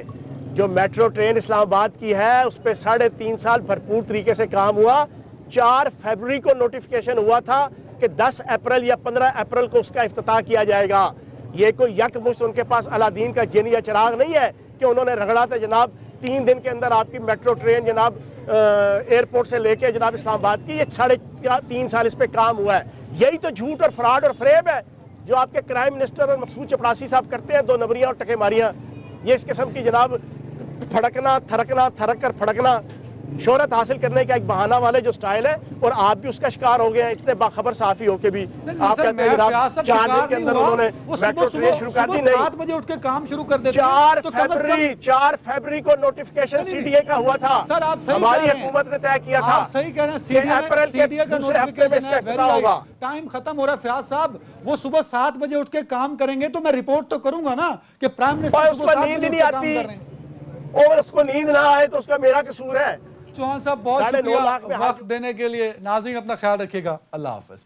जो मेट्रो ट्रेन इस्लामाबाद की है उस पर 3.5 साल भरपूर तरीके से काम हुआ। 4 फरवरी को नोटिफिकेशन हुआ था कि 10 अप्रैल या 15 अप्रैल को उसका इफ्तिताह किया जाएगा। ये कोई यकमुश्त उनके पास अलादीन का जिन या चिराग नहीं है कि उन्होंने रगड़ा था जनाब 3 दिन के अंदर आपकी मेट्रो ट्रेन जनाब एयरपोर्ट से लेके जनाब इस्लामाबाद की। ये 3.5 साल इस पर काम हुआ है। यही तो झूठ और फ्रॉड और फ्रेब है जो आपके क्राइम मिनिस्टर और मकसूद चपड़ासी साहब करते हैं, 2 नंबरियाँ और टकेमारियाँ। ये इस किस्म की जनाब फड़कना, थरक कर फड़कना, शोहरत हासिल करने का एक बहाना वाले जो स्टाइल है, और आप भी उसका शिकार हो गए हैं इतने बाखबर साफी होके भी। आप कहते हैं जनाब 4 दिन के अंदर उन्होंने मेट्रो ट्रेन शुरू कर दी। नहीं, 7 बजे उठ के काम शुरू कर देते 4 फरवरी को नोटिफिकेशन CDA का हुआ था। सर आप सही हमारी हुकूमत ने तय किया था। आप सही कह रहे हैं, CDA का नोटिफिकेशन है, होगा। टाइम खत्म हो रहा है फयाज साहब। वो सुबह 7 बजे उठ के काम करेंगे तो मैं रिपोर्ट तो करूंगा ना कि प्राइम मिनिस्टर उसको नींद नहीं आती, और उसको नींद ना आए तो उसका मेरा कसूर है। चौहान साहब बहुत शुक्रिया वक्त देने के लिए। नाज़रीन अपना ख्याल रखिएगा, अल्लाह हाफ़िज़।